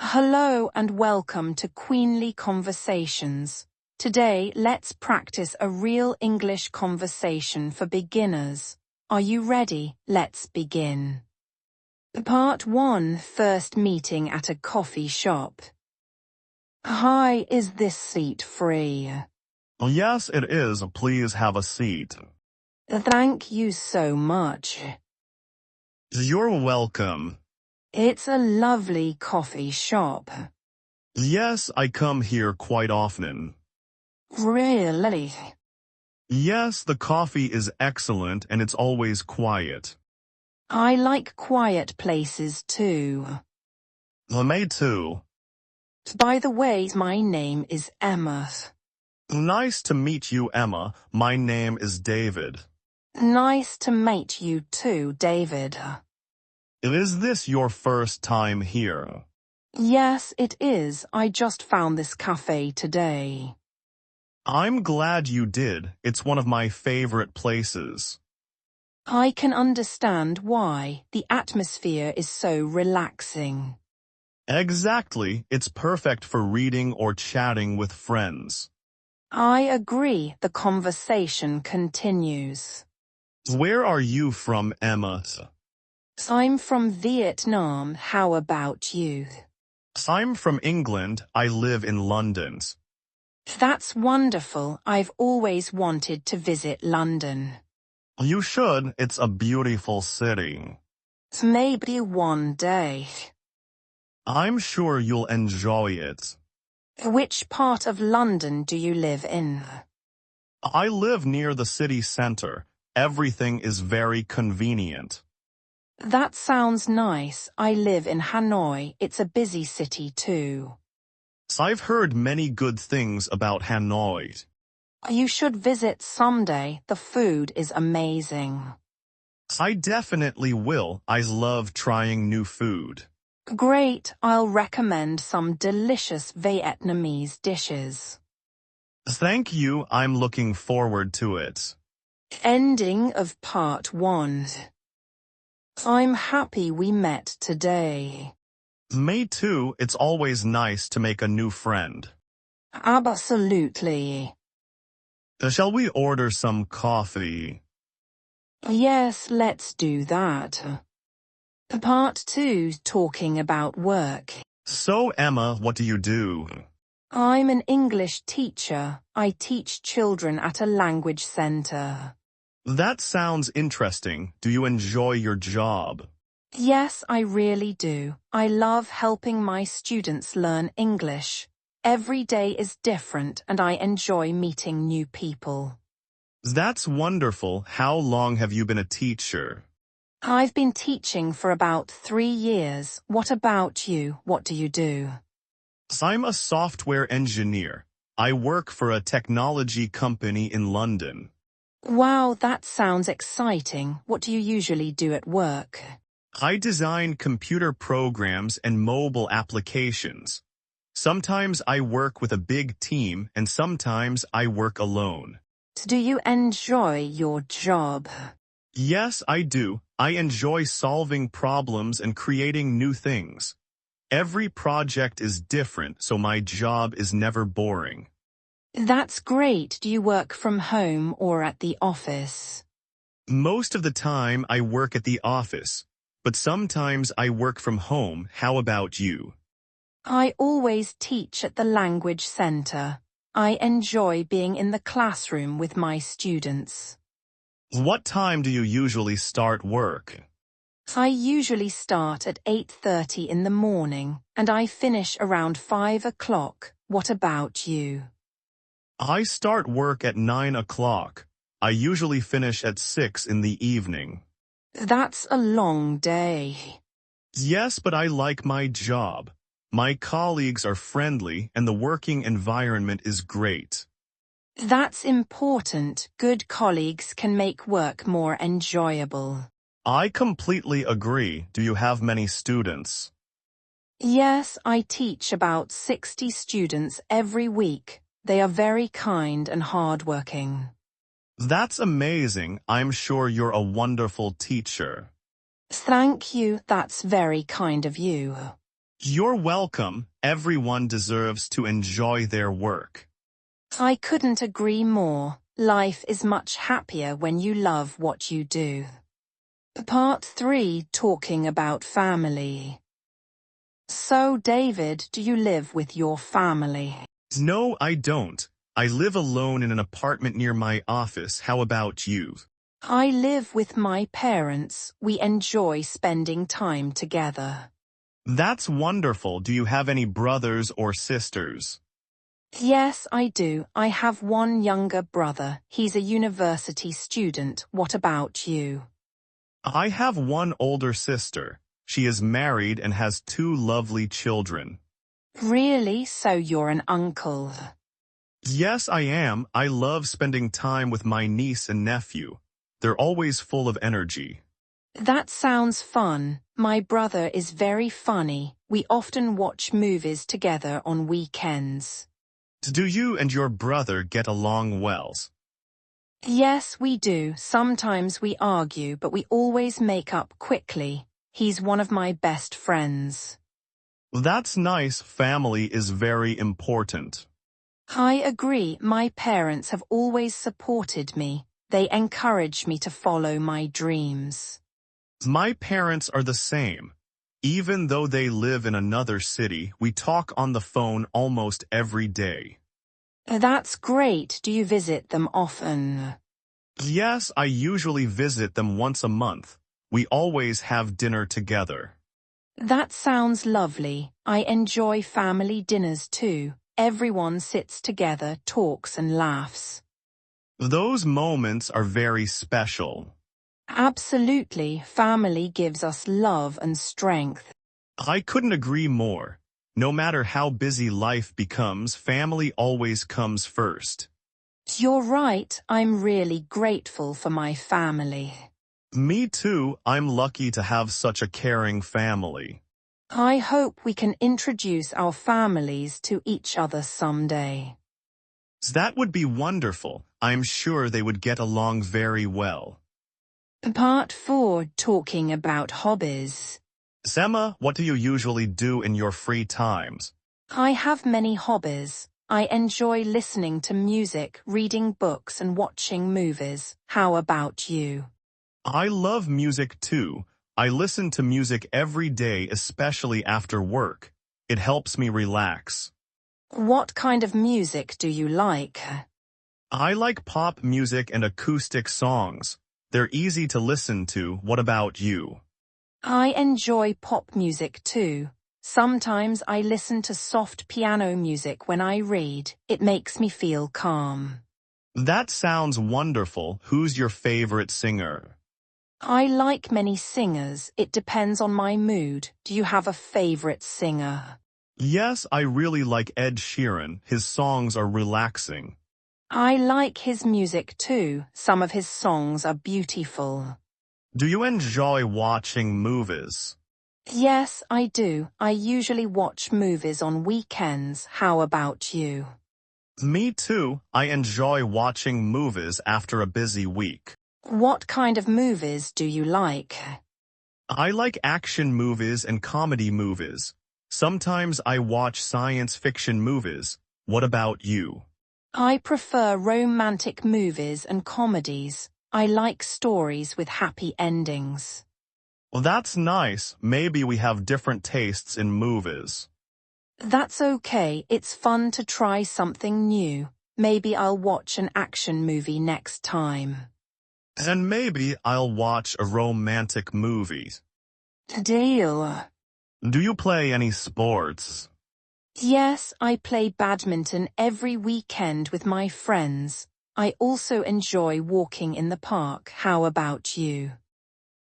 Hello and welcome to Queenly Conversations. Today, let's practice a real English conversation for beginners. Are you ready? Let's begin. Part 1. First meeting at a coffee shop. Hi, is this seat free? Yes, it is. Please have a seat. Thank you so much. You're welcome. It's a lovely coffee shop. Yes, I come here quite often. Really? Yes, the coffee is excellent and it's always quiet. I like quiet places too. Me too. By the way, my name is Emma. Nice to meet you, Emma. My name is David. Nice to meet you too, David. Is this your first time here? Yes, it is. I just found this cafe today. I'm glad you did. It's one of my favorite places. I can understand why. The atmosphere is so relaxing. Exactly. It's perfect for reading or chatting with friends. I agree. The conversation continues. Where are you from, Emma? I'm from Vietnam. How about you? I'm from England. I live in London. That's wonderful. I've always wanted to visit London. You should. It's a beautiful city. Maybe one day. I'm sure you'll enjoy it. Which part of London do you live in? I live near the city center. Everything is very convenient. That sounds nice. I live in Hanoi. It's a busy city too. I've heard many good things about Hanoi. You should visit someday. The food is amazing. I definitely will. I love trying new food. Great. I'll recommend some delicious Vietnamese dishes. Thank you. I'm looking forward to it. Ending of part 1. I'm happy we met today. Me too. It's always nice to make a new friend. Absolutely. Shall we order some coffee? Yes, let's do that. Part 2, talking about work. So, Emma, what do you do? I'm an English teacher. I teach children at a language center. That sounds interesting. Do you enjoy your job? Yes, I really do. I love helping my students learn English. Every day is different and I enjoy meeting new people. That's wonderful. How long have you been a teacher? I've been teaching for about 3 years. What about you? What do you do? I'm a software engineer. I work for a technology company in London. Wow, that sounds exciting. What do you usually do at work? I design computer programs and mobile applications. Sometimes I work with a big team and sometimes I work alone. Do you enjoy your job? Yes, I do. I enjoy solving problems and creating new things. Every project is different, so my job is never boring. That's great. Do you work from home or at the office? Most of the time I work at the office, but sometimes I work from home. How about you? I always teach at the language center. I enjoy being in the classroom with my students. What time do you usually start work? I usually start at 8:30 in the morning, and I finish around 5 o'clock. What about you? I start work at 9 o'clock. I usually finish at 6 in the evening. That's a long day. Yes, but I like my job. My colleagues are friendly and the working environment is great. That's important. Good colleagues can make work more enjoyable. I completely agree. Do you have many students? Yes, I teach about 60 students every week. They are very kind and hardworking. That's amazing. I'm sure you're a wonderful teacher. Thank you. That's very kind of you. You're welcome. Everyone deserves to enjoy their work. I couldn't agree more. Life is much happier when you love what you do. Part 3, talking about family. So, David, do you live with your family? No, I don't. I live alone in an apartment near my office. How about you? I live with my parents. We enjoy spending time together. That's wonderful. Do you have any brothers or sisters? Yes, I do. I have one younger brother. He's a university student. What about you? I have one older sister. She is married and has 2 lovely children. Really? So you're an uncle? Yes, I am. I love spending time with my niece and nephew. They're always full of energy. That sounds fun. My brother is very funny. We often watch movies together on weekends. Do you and your brother get along well? Yes, we do. Sometimes we argue, but we always make up quickly. He's one of my best friends. That's nice. Family is very important. I agree. My parents have always supported me. They encourage me to follow my dreams. My parents are the same. Even though they live in another city, we talk on the phone almost every day. That's great. Do you visit them often? Yes, I usually visit them once a month. We always have dinner together. That sounds lovely. I enjoy family dinners too. Everyone sits together, talks and laughs. Those moments are very special. Absolutely. Family gives us love and strength. I couldn't agree more. No matter how busy life becomes, family always comes first. You're right. I'm really grateful for my family. Me too. I'm lucky to have such a caring family. I hope we can introduce our families to each other someday. That would be wonderful. I'm sure they would get along very well. Part 4, talking about hobbies. Emma, what do you usually do in your free times? I have many hobbies. I enjoy listening to music, reading books and watching movies. How about you? I love music too. I listen to music every day, especially after work. It helps me relax. What kind of music do you like? I like pop music and acoustic songs. They're easy to listen to. What about you? I enjoy pop music too. Sometimes I listen to soft piano music when I read. It makes me feel calm. That sounds wonderful. Who's your favorite singer? I like many singers. It depends on my mood. Do you have a favorite singer? Yes, I really like Ed Sheeran. His songs are relaxing. I like his music too. Some of his songs are beautiful. Do you enjoy watching movies? Yes, I do. I usually watch movies on weekends. How about you? Me too. I enjoy watching movies after a busy week. What kind of movies do you like? I like action movies and comedy movies. Sometimes I watch science fiction movies. What about you? I prefer romantic movies and comedies. I like stories with happy endings. Well, that's nice. Maybe we have different tastes in movies. That's okay. It's fun to try something new. Maybe I'll watch an action movie next time. And maybe I'll watch a romantic movie. Deal. Do you play any sports? Yes, I play badminton every weekend with my friends. I also enjoy walking in the park. How about you?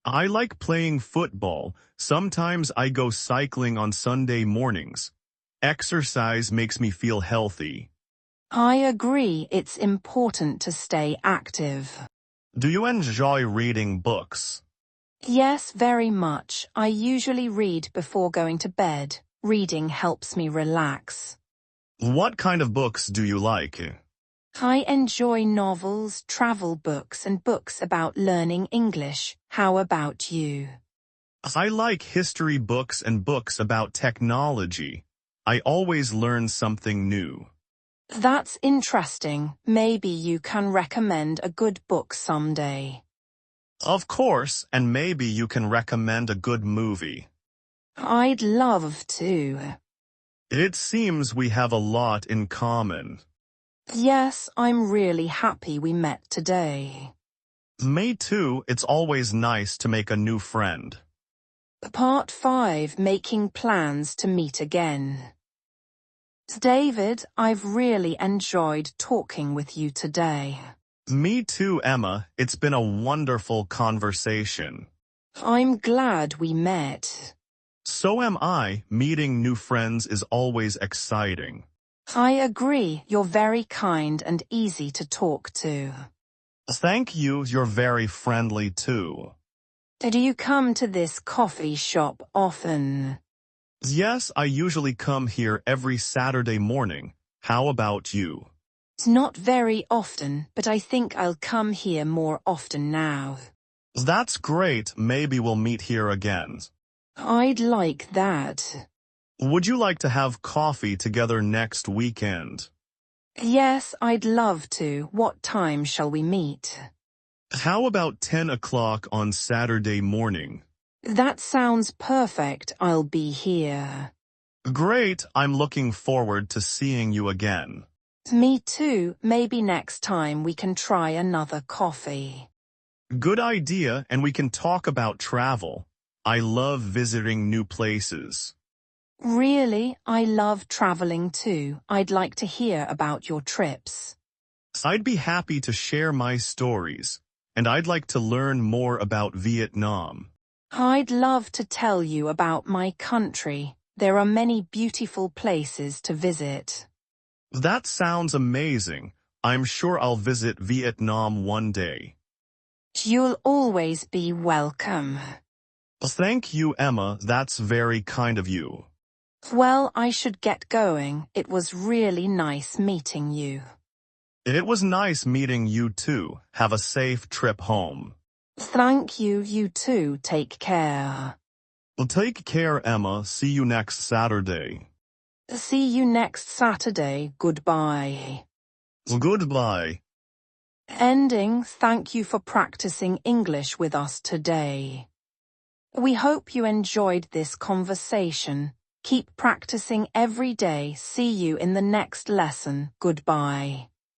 I like playing football. Sometimes I go cycling on Sunday mornings. Exercise makes me feel healthy. I agree. It's important to stay active. Do you enjoy reading books? Yes, very much. I usually read before going to bed. Reading helps me relax. What kind of books do you like? I enjoy novels, travel books, and books about learning English. How about you? I like history books and books about technology. I always learn something new. That's interesting. Maybe you can recommend a good book someday. Of course, and maybe you can recommend a good movie. I'd love to. It seems we have a lot in common. Yes, I'm really happy we met today. Me too, it's always nice to make a new friend. Part 5, Making Plans to Meet Again. David, I've really enjoyed talking with you today. Me too, Emma, it's been a wonderful conversation. I'm glad we met. So am I, meeting new friends is always exciting. I agree, you're very kind and easy to talk to. Thank you, you're very friendly too. Do you come to this coffee shop often? Yes, I usually come here every Saturday morning. How about you? Not very often, but I think I'll come here more often now. That's great, maybe we'll meet here again. I'd like that. Would you like to have coffee together next weekend? Yes, I'd love to. What time shall we meet? How about 10 o'clock on Saturday morning? That sounds perfect. I'll be here. Great, I'm looking forward to seeing you again. Me too. Maybe next time we can try another coffee. Good idea, and we can talk about travel. I love visiting new places. Really, I love traveling too. I'd like to hear about your trips. I'd be happy to share my stories, and I'd like to learn more about Vietnam. I'd love to tell you about my country. There are many beautiful places to visit. That sounds amazing. I'm sure I'll visit Vietnam one day. You'll always be welcome. Thank you, Emma. That's very kind of you. Well, I should get going. It was really nice meeting you. It was nice meeting you too. Have a safe trip home. Thank you, you too. Take care. Well, take care, Emma. See you next Saturday. See you next Saturday. Goodbye. Goodbye. Ending. Thank you for practicing English with us today. We hope you enjoyed this conversation. Keep practicing every day. See you in the next lesson. Goodbye.